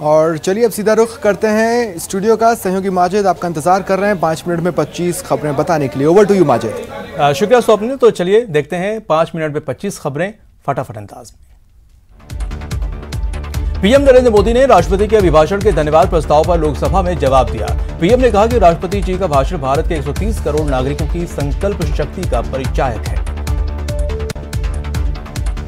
और चलिए अब सीधा रुख करते हैं स्टूडियो का। सहयोगी माजिद आपका इंतजार कर रहे हैं 5 मिनट में 25 खबरें बताने के लिए। Over to you Majid. शुक्रिया स्वप्न। तो चलिए देखते हैं 5 मिनट में 25 खबरें फटाफट अंदाज में। पीएम नरेंद्र मोदी ने राष्ट्रपति के अभिभाषण के धन्यवाद प्रस्ताव पर लोकसभा में जवाब दिया। पीएम ने कहा कि राष्ट्रपति जी का भाषण भारत के 130 करोड़ नागरिकों की संकल्प शक्ति का परिचायक है।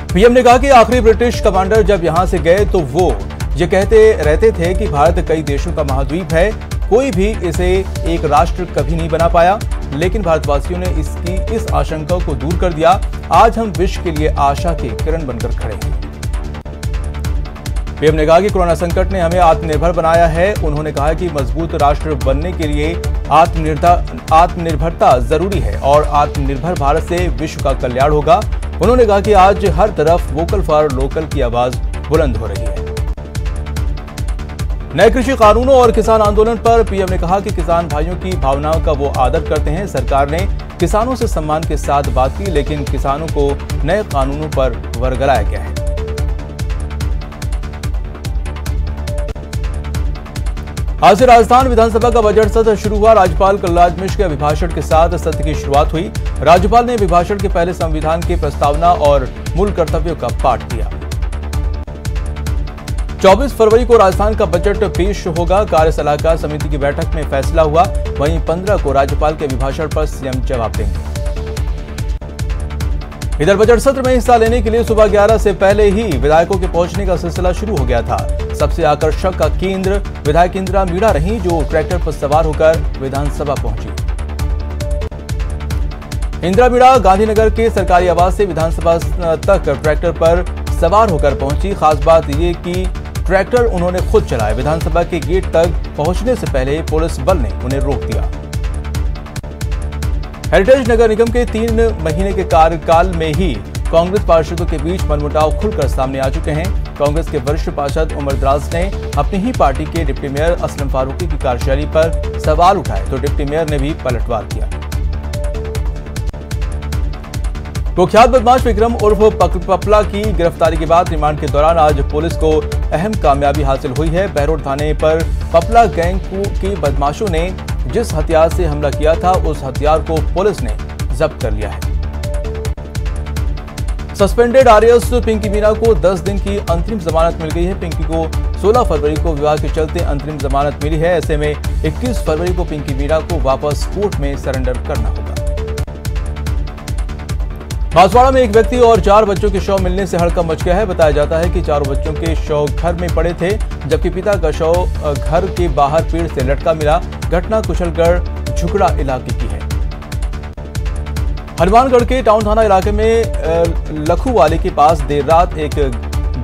पीएम ने कहा कि आखिरी ब्रिटिश कमांडर जब यहां से गए तो वो ये कहते रहते थे कि भारत कई देशों का महाद्वीप है, कोई भी इसे एक राष्ट्र कभी नहीं बना पाया, लेकिन भारतवासियों ने इस आशंका को दूर कर दिया। आज हम विश्व के लिए आशा के किरण बनकर खड़े हैं। पीएम ने कहा कि कोरोना संकट ने हमें आत्मनिर्भर बनाया है। उन्होंने कहा कि मजबूत राष्ट्र बनने के लिए आत्मनिर्भरता जरूरी है और आत्मनिर्भर भारत से विश्व का कल्याण होगा। उन्होंने कहा कि आज हर तरफ वोकल फॉर लोकल की आवाज बुलंद हो रही है। नए कृषि कानूनों और किसान आंदोलन पर पीएम ने कहा कि किसान भाइयों की भावनाओं का वो आदर करते हैं। सरकार ने किसानों से सम्मान के साथ बात की, लेकिन किसानों को नए कानूनों पर वर्गलाया गया है। आज से राजस्थान विधानसभा का बजट सत्र शुरू हुआ। राज्यपाल कलराज मिश्र के अभिभाषण के साथ सत्र की शुरुआत हुई। राज्यपाल ने अभिभाषण के पहले संविधान की प्रस्तावना और मूल कर्तव्यों का पाठ किया। 24 फरवरी को राजस्थान का बजट पेश होगा। कार्य सलाहकार समिति की बैठक में फैसला हुआ। वहीं 15 को राज्यपाल के अभिभाषण पर सीएम जवाब देंगे। इधर बजट सत्र में हिस्सा लेने के लिए सुबह 11 से पहले ही विधायकों के पहुंचने का सिलसिला शुरू हो गया था। सबसे आकर्षक का केंद्र विधायक इंदिरा मीणा रही, जो ट्रैक्टर पर सवार होकर विधानसभा पहुंची। इंदिरा मीणा गांधीनगर के सरकारी आवास से विधानसभा तक ट्रैक्टर पर सवार होकर पहुंची। खास बात यह कि ट्रैक्टर उन्होंने खुद चलाया। विधानसभा के गेट तक पहुंचने से पहले पुलिस बल ने उन्हें रोक दिया। हेरिटेज नगर निगम के 3 महीने के कार्यकाल में ही कांग्रेस पार्षदों के बीच मनमुटाव खुलकर सामने आ चुके हैं। कांग्रेस के वरिष्ठ पार्षद उमर दराज ने अपनी ही पार्टी के डिप्टी मेयर असलम फारूकी की कार्यशैली पर सवाल उठाए, तो डिप्टी मेयर ने भी पलटवार किया। कुख्यात बदमाश विक्रम उर्फ पपला की गिरफ्तारी के बाद रिमांड के दौरान आज पुलिस को अहम कामयाबी हासिल हुई है। बहरोड थाने पर पपला गैंग के बदमाशों ने जिस हथियार से हमला किया था, उस हथियार को पुलिस ने जब्त कर लिया है। सस्पेंडेड आरएएस पिंकी मीना को 10 दिन की अंतरिम जमानत मिल गई है। पिंकी को 16 फरवरी को विवाह के चलते अंतरिम जमानत मिली है। ऐसे में 21 फरवरी को पिंकी मीना को वापस कोर्ट में सरेंडर करना होगा। बांसवाड़ा में एक व्यक्ति और 4 बच्चों के शव मिलने से हड़कंप मच गया है। बताया जाता है कि चारों बच्चों के शव घर में पड़े थे, जबकि पिता का शव घर के बाहर पेड़ से लटका मिला। घटना कुशलगढ़ झुकड़ा इलाके की है। हनुमानगढ़ के टाउन थाना इलाके में लखूवाले के पास देर रात एक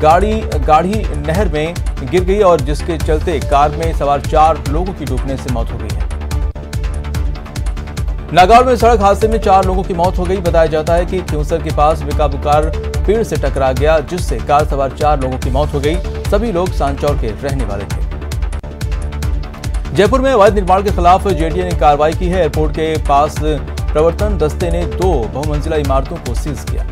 गाड़ी नहर में गिर गई और जिसके चलते कार में सवार 4 लोगों की डूबने से मौत हो गई है। नागौर में सड़क हादसे में 4 लोगों की मौत हो गई। बताया जाता है कि क्यूंसर के पास बेकाबू पेड़ से टकरा गया, जिससे कार सवार 4 लोगों की मौत हो गई। सभी लोग सांचौर के रहने वाले थे। जयपुर में अवैध निर्माण के खिलाफ जेडीए ने कार्रवाई की है। एयरपोर्ट के पास प्रवर्तन दस्ते ने 2 बहुमंजिला इमारतों को सीज किया।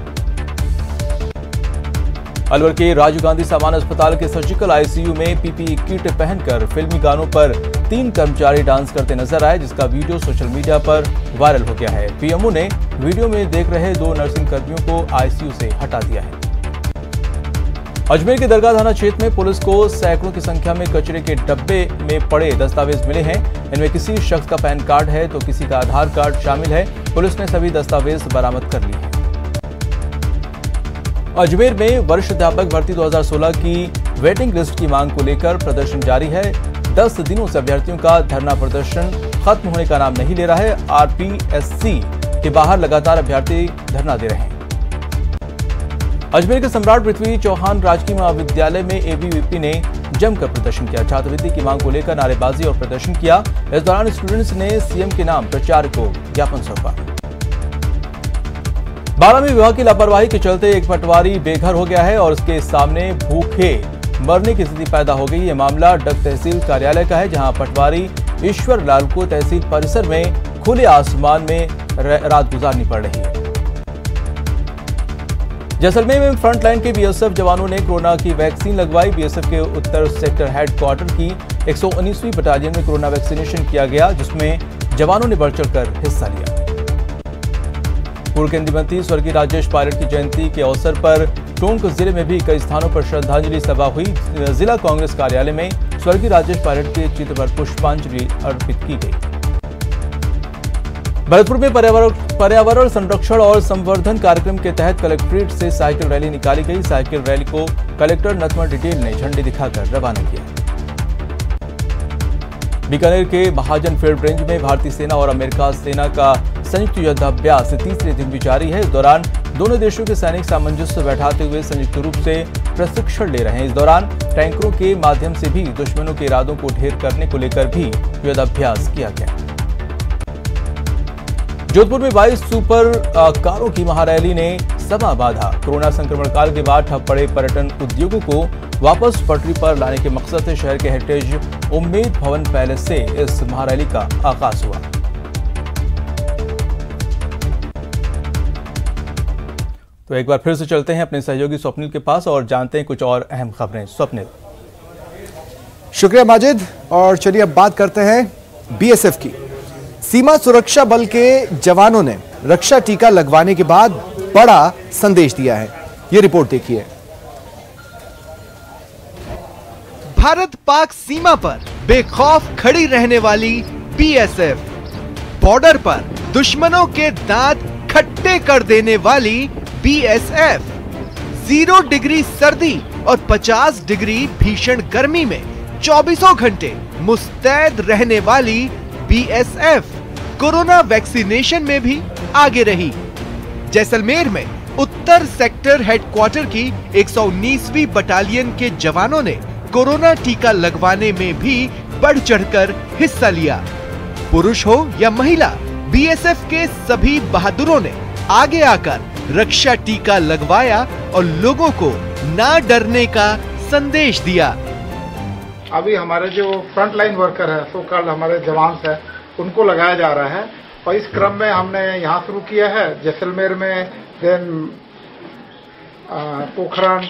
अलवर के राजीव गांधी सामान्य अस्पताल के सर्जिकल आईसीयू में पीपीई किट पहनकर फिल्मी गानों पर 3 कर्मचारी डांस करते नजर आए, जिसका वीडियो सोशल मीडिया पर वायरल हो गया है। पीएमओ ने वीडियो में देख रहे 2 नर्सिंग कर्मियों को आईसीयू से हटा दिया है। अजमेर के दरगाह थाना क्षेत्र में पुलिस को सैकड़ों की संख्या में कचरे के डब्बे में पड़े दस्तावेज मिले हैं। इनमें किसी शख्स का पैन कार्ड है तो किसी का आधार कार्ड शामिल है। पुलिस ने सभी दस्तावेज बरामद कर लिए हैं। अजमेर में वरिष्ठ अध्यापक भर्ती 2016 की वेटिंग लिस्ट की मांग को लेकर प्रदर्शन जारी है। 10 दिनों से अभ्यर्थियों का धरना प्रदर्शन खत्म होने का नाम नहीं ले रहा है। आरपीएससी के बाहर लगातार अभ्यर्थी धरना दे रहे हैं। अजमेर के सम्राट पृथ्वी चौहान राजकीय महाविद्यालय में एबीवीपी ने जमकर प्रदर्शन किया। छात्रवृत्ति की मांग को लेकर नारेबाजी और प्रदर्शन किया। इस दौरान स्टूडेंट्स ने सीएम के नाम प्रचारक को ज्ञापन सौंपा। 12वीं विभाग की लापरवाही के चलते एक पटवारी बेघर हो गया है और उसके सामने भूखे मरने की स्थिति पैदा हो गई। यह मामला डग तहसील कार्यालय का है, जहां पटवारी ईश्वर लाल को तहसील परिसर में खुले आसमान में रात गुजारनी पड़ रही है। जैसलमेर में फ्रंटलाइन के बीएसएफ जवानों ने कोरोना की वैक्सीन लगवाई। बीएसएफ के उत्तर सेक्टर हेडक्वार्टर की 119वीं बटालियन में कोरोना वैक्सीनेशन किया गया, जिसमें जवानों ने बढ़ चढ़कर हिस्सा लिया। पूर्व केंद्रीय मंत्री स्वर्गीय राजेश पायलट की जयंती के अवसर पर टोंक जिले में भी कई स्थानों पर श्रद्धांजलि सभा हुई। जिला कांग्रेस कार्यालय में स्वर्गीय राजेश पायलट के चित्र पर पुष्पांजलि अर्पित की गई। भरतपुर में पर्यावरण संरक्षण और संवर्धन कार्यक्रम के तहत कलेक्ट्रेट से साइकिल रैली निकाली गई। साइकिल रैली को कलेक्टर नथमल डिटेल ने झंडी दिखाकर रवाना किया। बीकानेर के महाजन फील्ड रेंज में भारतीय सेना और अमेरिका सेना का संयुक्त युद्धाभ्यास तीसरे दिन भी जारी है। इस दौरान दोनों देशों के सैनिक सामंजस्य बैठाते हुए संयुक्त रूप से प्रशिक्षण ले रहे हैं। इस दौरान टैंकरों के माध्यम से भी दुश्मनों के इरादों को ढेर करने को लेकर भी युद्धाभ्यास किया गया। जोधपुर में 22 सुपर कारों की महारैली ने समा बांधा। कोरोना संक्रमण काल के बाद ठप पड़े पर्यटन उद्योगों को वापस पटरी पर लाने के मकसद से शहर के हेरिटेज उम्मीद भवन पैलेस से इस महारैली का आगाज हुआ। तो एक बार फिर से चलते हैं अपने सहयोगी स्वप्निल के पास और जानते हैं कुछ और अहम खबरें। स्वप्निल। शुक्रिया माजिद। और चलिए अब बात करते हैं बीएसएफ की। सीमा सुरक्षा बल के जवानों ने रक्षा टीका लगवाने के बाद बड़ा संदेश दिया है। ये रिपोर्ट देखिए। भारत पाक सीमा पर बेखौफ खड़ी रहने वाली बीएसएफ, बॉर्डर पर दुश्मनों के दांत खट्टे कर देने वाली बीएसएफ, 0 डिग्री सर्दी और 50 डिग्री भीषण गर्मी में 24 घंटे मुस्तैद रहने वाली बीएसएफ कोरोना वैक्सीनेशन में भी आगे रही। जैसलमेर में उत्तर सेक्टर हेडक्वार्टर की 119वीं बटालियन के जवानों ने कोरोना टीका लगवाने में भी बढ़ चढ़कर हिस्सा लिया। पुरुष हो या महिला, बीएसएफ के सभी बहादुरों ने आगे आकर रक्षा टीका लगवाया और लोगों को ना डरने का संदेश दिया। अभी हमारे जो फ्रंट लाइन वर्कर है, सो कॉल्ड हमारे जवान है, उनको लगाया जा रहा है। और इस क्रम में हमने यहाँ शुरू किया है जैसलमेर में, देन पोखरण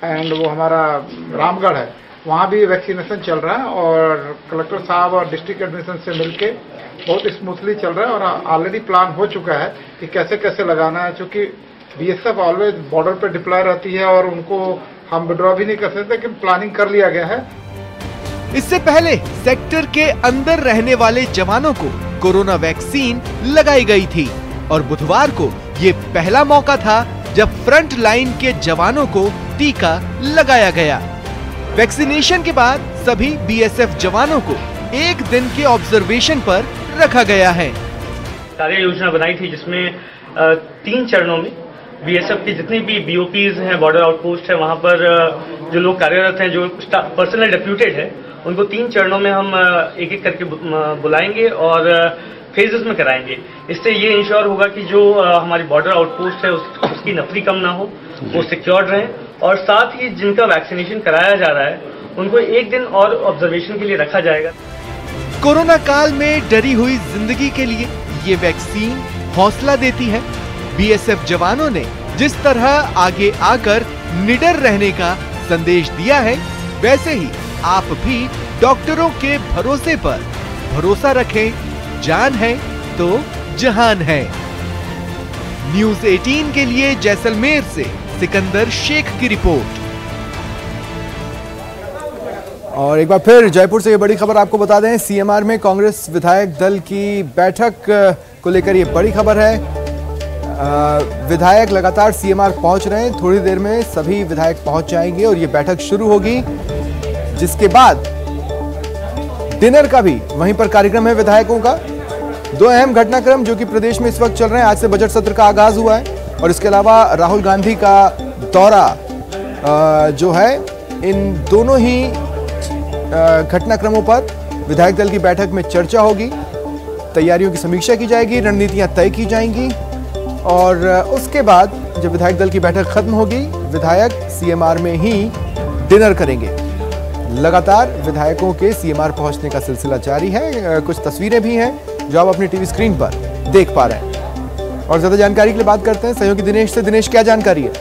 एंड वो हमारा रामगढ़ है, वहाँ भी वैक्सीनेशन चल रहा है। और कलेक्टर साहब और डिस्ट्रिक्ट एडमिनिस्ट्रेशन से मिलके बहुत स्मूथली चल रहा है और ऑलरेडी प्लान हो चुका है कि कैसे कैसे लगाना है। क्योंकि बीएसएफ ऑलवेज बॉर्डर पे डिप्लॉय रहती है और उनको हम विड्रॉ भी नहीं कर सकते, लेकिन प्लानिंग कर लिया गया है। इससे पहले सेक्टर के अंदर रहने वाले जवानों को कोरोना वैक्सीन लगाई गई थी और बुधवार को ये पहला मौका था जब फ्रंट लाइन के जवानों को टीका लगाया गया। वैक्सीनेशन के बाद सभी बीएसएफ जवानों को 1 दिन के ऑब्जर्वेशन पर रखा गया है। कार्य योजना बनाई थी जिसमें 3 चरणों में बीएसएफ के जितने भी बीओपीज हैं, बॉर्डर आउटपोस्ट है, वहां पर जो लोग कार्यरत हैं, जो पर्सनल डेप्यूटेड है, उनको 3 चरणों में हम एक एक करके बुलाएंगे और फेजेस में कराएंगे। इससे ये इंश्योर होगा कि जो हमारी बॉर्डर आउटपोस्ट है उसकी नफरी कम ना हो, वो सिक्योर्ड रहे। और साथ ही जिनका वैक्सीनेशन कराया जा रहा है उनको 1 दिन और ऑब्जर्वेशन के लिए रखा जाएगा। कोरोना काल में डरी हुई जिंदगी के लिए ये वैक्सीन हौसला देती है। बीएसएफ जवानों ने जिस तरह आगे आकर निडर रहने का संदेश दिया है, वैसे ही आप भी डॉक्टरों के भरोसे पर भरोसा रखें। जान है तो जहान है। न्यूज़ 18 के लिए जैसलमेर से सिकंदर शेख की रिपोर्ट। और एक बार फिर जयपुर से ये बड़ी खबर आपको बता दें। सीएमआर में कांग्रेस विधायक दल की बैठक को लेकर ये बड़ी खबर है। विधायक लगातार सीएमआर पहुंच रहे हैं। थोड़ी देर में सभी विधायक पहुंच जाएंगे और ये बैठक शुरू होगी, जिसके बाद डिनर का भी वहीं पर कार्यक्रम है विधायकों का। 2 अहम घटनाक्रम जो कि प्रदेश में इस वक्त चल रहे हैं। आज से बजट सत्र का आगाज हुआ है और इसके अलावा राहुल गांधी का दौरा जो है, इन दोनों ही घटनाक्रमों पर विधायक दल की बैठक में चर्चा होगी। तैयारियों की समीक्षा की जाएगी, रणनीतियां तय की जाएंगी और उसके बाद जब विधायक दल की बैठक खत्म होगी, विधायक सीएमआर में ही डिनर करेंगे। लगातार विधायकों के सीएमआर पहुंचने का सिलसिला जारी है। कुछ तस्वीरें भी हैं जो आप अपनी टीवी स्क्रीन पर देख पा रहे हैं। और ज्यादा जानकारी के लिए बात करते हैं सहयोगी दिनेश से। दिनेश, क्या जानकारी है?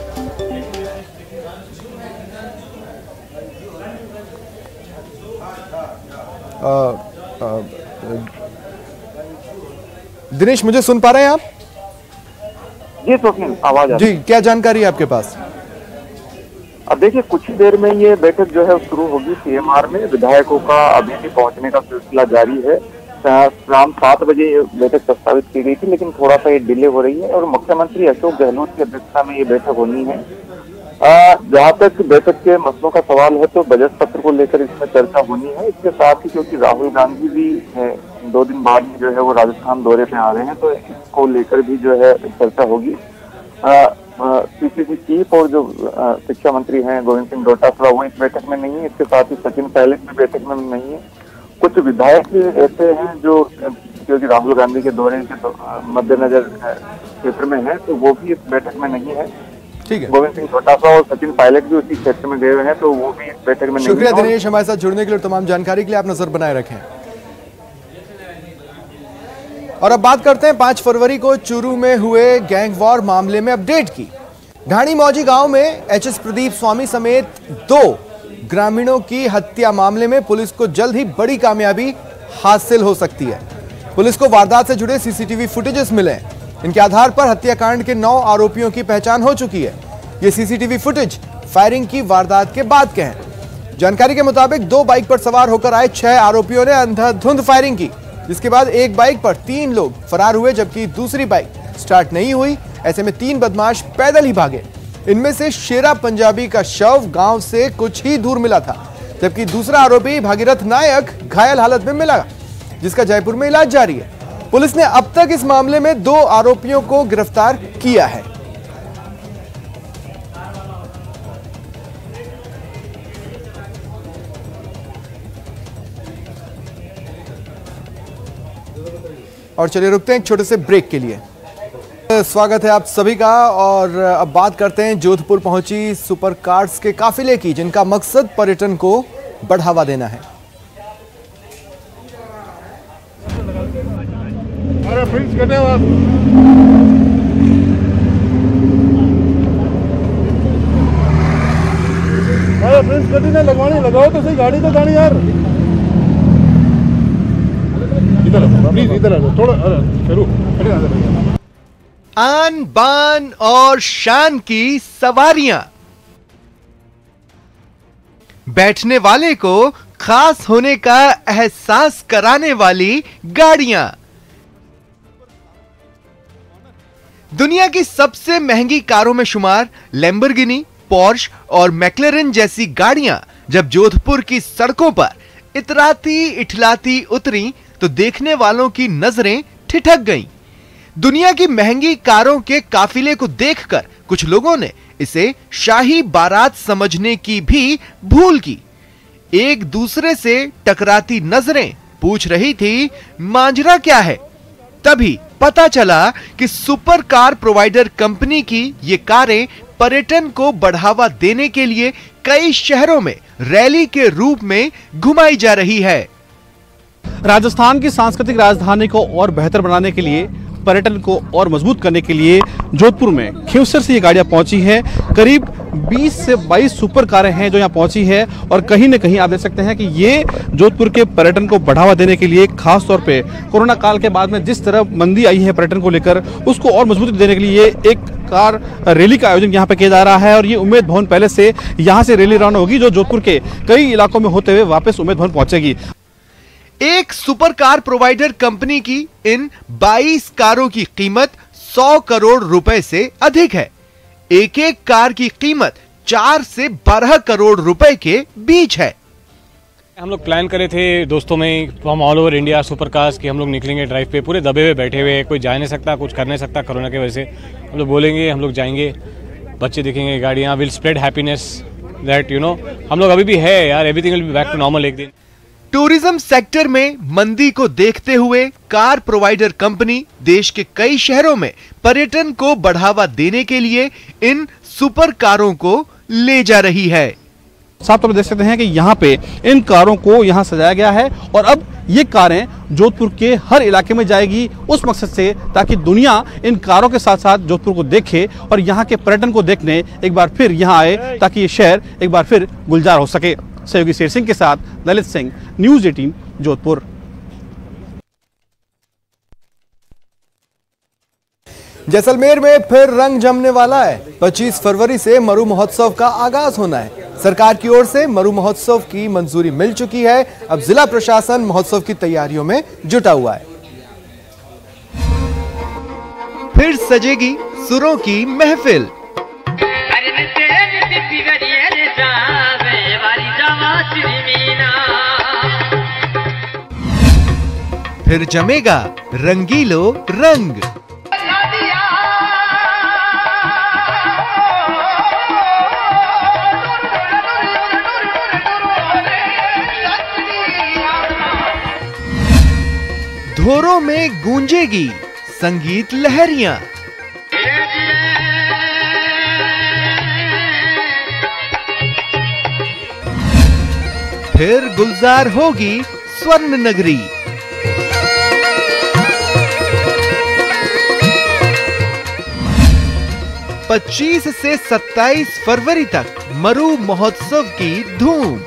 दिनेश, मुझे सुन पा रहे हैं आप? जी स्वप्निल, आवाज आ रही है। जी, क्या जानकारी है आपके पास? अब देखिए, कुछ ही देर में ये बैठक जो है शुरू होगी सीएमआर में। विधायकों का अभी भी पहुंचने का सिलसिला जारी है। शाम 7 बजे ये बैठक प्रस्तावित की गई थी, लेकिन थोड़ा सा ये डिले हो रही है और मुख्यमंत्री अशोक गहलोत की अध्यक्षता में ये बैठक होनी है। जहाँ तक बैठक के मसलों का सवाल है तो बजट पत्र को लेकर इसमें चर्चा होनी है। इसके साथ ही क्योंकि राहुल गांधी भी 2 दिन बाद में जो है वो राजस्थान दौरे पे आ रहे हैं, तो इसको लेकर भी जो है चर्चा होगी। पीसीसी चीफ और जो शिक्षा मंत्री हैं गोविंद सिंह डोटासरा, वो इस बैठक में नहीं है। इसके साथ ही सचिन पायलट भी बैठक में नहीं है। कुछ विधायक ऐसे हैं जो क्योंकि राहुल गांधी के दौरे के मद्देनजर क्षेत्र में है, तो वो भी इस बैठक में नहीं है। ठीक है, गोविंद सिंह डोटासरा और सचिन पायलट भी उसी क्षेत्र में गए हुए हैं, तो वो भी इस बैठक में नहीं है। शुक्रिया दिनेश, हमारे साथ जुड़ने के लिए, तमाम जानकारी के लिए। आप नजर बनाए रखें। और अब बात करते हैं 5 फरवरी को चूरू में हुए गैंग वॉर मामले में अपडेट की। ढाणी मौजी गांव में एचएस प्रदीप स्वामी समेत 2 ग्रामीणों की हत्या मामले में पुलिस को जल्द ही बड़ी कामयाबी हासिल हो सकती है। पुलिस को वारदात से जुड़े सीसीटीवी फुटेजेस मिले हैं। इनके आधार पर हत्याकांड के 9 आरोपियों की पहचान हो चुकी है। ये सीसीटीवी फुटेज फायरिंग की वारदात के बाद के हैं। जानकारी के मुताबिक 2 बाइक पर सवार होकर आए 6 आरोपियों ने अंधाधुंध फायरिंग की, जिसके बाद एक बाइक पर 3 लोग फरार हुए, जबकि दूसरी बाइक स्टार्ट नहीं हुई। ऐसे में 3 बदमाश पैदल ही भागे। इनमें से शेरा पंजाबी का शव गांव से कुछ ही दूर मिला था, जबकि दूसरा आरोपी भागीरथ नायक घायल हालत में मिला, जिसका जयपुर में इलाज जारी है। पुलिस ने अब तक इस मामले में 2 आरोपियों को गिरफ्तार किया है। और चलिए रुकते हैं एक छोटे से ब्रेक के लिए। स्वागत है आप सभी का। और अब बात करते हैं जोधपुर पहुंची सुपर कार्स के काफिले की, जिनका मकसद पर्यटन को बढ़ावा देना है। अरे प्रिंस करने अरे प्रिंस कटी ने लगवानी, लगाओ तो सही गाड़ी तो गाड़ी यार। इधर प्लीज, इधर आ जाओ थोड़ा। चलो आन बान और शान की सवारियां, बैठने वाले को खास होने का एहसास कराने वाली गाड़ियां, दुनिया की सबसे महंगी कारों में शुमार लैम्बोर्गिनी, पोर्श और मैक्लेरन जैसी गाड़ियां जब जोधपुर की सड़कों पर इतराती इठलाती उतरी तो देखने वालों की नजरें ठिठक गईं। दुनिया की महंगी कारों के काफिले को देखकर कुछ लोगों ने इसे शाही बारात समझने की भी भूल की। एक दूसरे से टकराती नजरें पूछ रही थी, मांजरा क्या है? तभी पता चला कि सुपर कार प्रोवाइडर कंपनी की ये कारें पर्यटन को बढ़ावा देने के लिए कई शहरों में रैली के रूप में घुमाई जा रही है। राजस्थान की सांस्कृतिक राजधानी को और बेहतर बनाने के लिए, पर्यटन को और मजबूत करने के लिए जोधपुर में खींवसर से ये गाड़ियां पहुंची है। करीब 20 से 22 सुपर कारें हैं जो यहां पहुंची है और कहीं न कहीं आप देख सकते हैं कि ये जोधपुर के पर्यटन को बढ़ावा देने के लिए, खास तौर पे कोरोना काल के बाद में जिस तरह मंदी आई है पर्यटन को लेकर, उसको और मजबूती देने के लिए एक कार रैली का आयोजन यहाँ पे किया जा रहा है। और ये उम्मेद भवन पहले से यहाँ से रैली रवाना होगी जो जोधपुर के कई इलाकों में होते हुए वापस उम्मेद भवन पहुंचेगी। एक सुपर कार प्रोवाइडर कंपनी की इन 22 कारों की कीमत 100 करोड़ रुपए से अधिक है। एक एक कार की कीमत 4 से 12 करोड़ रुपए के बीच है। हम लोग प्लान करे थे दोस्तों में, तो हम all over India super cars की हम लोग निकलेंगे ड्राइव पे, पूरे दबे हुए बैठे हुए, कोई जा नहीं सकता, कुछ कर नहीं सकता कोरोना की वजह से। हम लोग बोलेंगे, हम लोग जाएंगे, बच्चे दिखेंगे, गाड़ियाँ, विल स्प्रेड हैप्पीनेस दैट हम लोग अभी भी है यार, everything will be back to normal एक दिन। टूरिज्म सेक्टर में मंदी को देखते हुए कार प्रोवाइडर कंपनी देश के कई शहरों में पर्यटन को बढ़ावा देने के लिए इन सुपर कारों को ले जा रही है। साफ तौर पर देख सकते हैं कि यहाँ पे इन कारों को यहाँ सजाया गया है और अब ये कारें जोधपुर के हर इलाके में जाएगी उस मकसद से ताकि दुनिया इन कारों के साथ साथ जोधपुर को देखे और यहाँ के पर्यटन को देखने एक बार फिर यहाँ आए, ताकि ये शहर एक बार फिर गुलजार हो सके। सहयोगी शेर सिंह के साथ ललित सिंह, न्यूज़ 18 जोधपुर। जैसलमेर में फिर रंग जमने वाला है। 25 फरवरी से मरु महोत्सव का आगाज होना है। सरकार की ओर से मरु महोत्सव की मंजूरी मिल चुकी है। अब जिला प्रशासन महोत्सव की तैयारियों में जुटा हुआ है। फिर सजेगी सुरों की महफिल। फिर जमेगा रंगीलो रंग। धोरों में गूंजेगी संगीत लहरियां। फिर गुलजार होगी स्वर्ण नगरी। पच्चीस से 27 फरवरी तक मरु महोत्सव की धूम।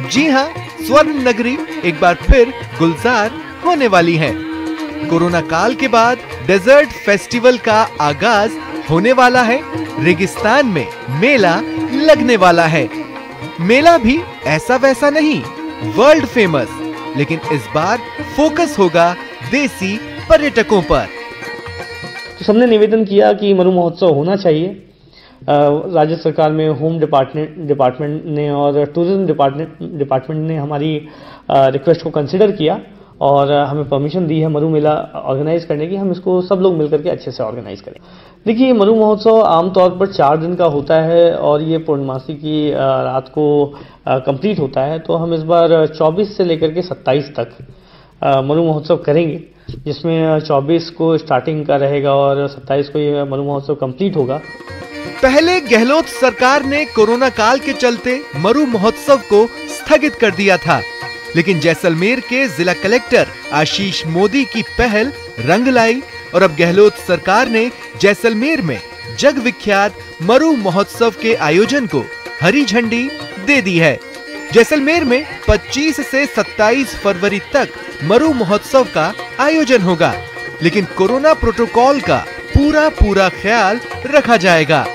जी हां, स्वर्ण नगरी एक बार फिर गुलजार होने वाली है। कोरोना काल के बाद डेजर्ट फेस्टिवल का आगाज होने वाला है। रेगिस्तान में मेला लगने वाला है। मेला भी ऐसा वैसा नहीं, वर्ल्ड फेमस, लेकिन इस बार फोकस होगा देसी पर्यटकों पर। तो सबने निवेदन किया कि मरु महोत्सव होना चाहिए। राज्य सरकार में होम डिपार्टमेंट ने और टूरिज्म डिपार्टमेंट ने हमारी रिक्वेस्ट को कंसिडर किया और हमें परमिशन दी है मरु मेला ऑर्गेनाइज करने की। हम इसको सब लोग मिलकर के अच्छे से ऑर्गेनाइज करें। देखिए, मरु महोत्सव आमतौर पर 4 दिन का होता है और ये पूर्णमासी की रात को कंप्लीट होता है। तो हम इस बार 24 से लेकर के 27 तक मरु महोत्सव करेंगे, जिसमें 24 को स्टार्टिंग का रहेगा और 27 को ये मरु महोत्सव कंप्लीट होगा। पहले गहलोत सरकार ने कोरोना काल के चलते मरु महोत्सव को स्थगित कर दिया था, लेकिन जैसलमेर के जिला कलेक्टर आशीष मोदी की पहल रंग लाई और अब गहलोत सरकार ने जैसलमेर में जग विख्यात मरु महोत्सव के आयोजन को हरी झंडी दे दी है। जैसलमेर में 25 से 27 फरवरी तक मरु महोत्सव का आयोजन होगा, लेकिन कोरोना प्रोटोकॉल का पूरा ख्याल रखा जाएगा।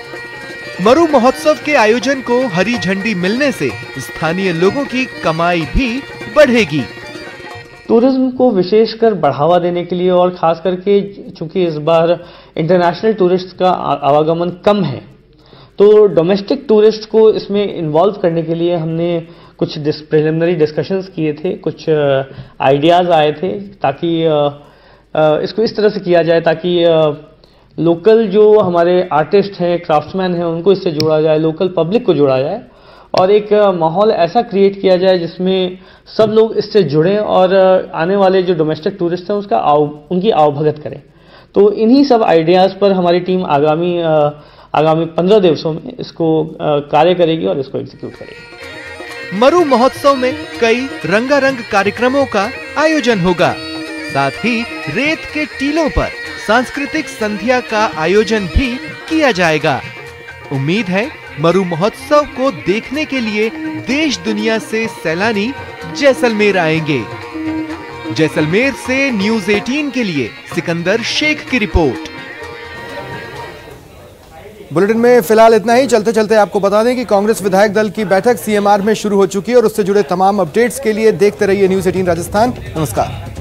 मरु महोत्सव के आयोजन को हरी झंडी मिलने से स्थानीय लोगों की कमाई भी बढ़ेगी। टूरिज्म को विशेषकर बढ़ावा देने के लिए और खास करके चूंकि इस बार इंटरनेशनल टूरिस्ट का आवागमन कम है, तो डोमेस्टिक टूरिस्ट को इसमें इन्वॉल्व करने के लिए हमने कुछ प्रिलिमिनरी डिस्कशंस किए थे, कुछ आइडियाज आए थे, ताकि इसको इस तरह से किया जाए ताकि लोकल जो हमारे आर्टिस्ट हैं, क्राफ्ट्समैन हैं, उनको इससे जोड़ा जाए, लोकल पब्लिक को जोड़ा जाए और एक माहौल ऐसा क्रिएट किया जाए जिसमें सब लोग इससे जुड़ें और आने वाले जो डोमेस्टिक टूरिस्ट हैं उनकी आवभगत करें। तो इन्हीं सब आइडियाज़ पर हमारी टीम आगामी 15 दिवसों में इसको कार्य करेगी और इसको एग्जीक्यूट करेगी। मरु महोत्सव में कई रंगारंग कार्यक्रमों का आयोजन होगा। साथ ही रेत के टीलों पर सांस्कृतिक संध्या का आयोजन भी किया जाएगा। उम्मीद है मरु महोत्सव को देखने के लिए देश दुनिया से सैलानी जैसलमेर आएंगे। जैसलमेर से न्यूज़ 18 के लिए सिकंदर शेख की रिपोर्ट। बुलेटिन में फिलहाल इतना ही। चलते चलते आपको बता दें कि कांग्रेस विधायक दल की बैठक सीएमआर में शुरू हो चुकी है और उससे जुड़े तमाम अपडेट्स के लिए देखते रहिए न्यूज़ 18 राजस्थान। नमस्कार।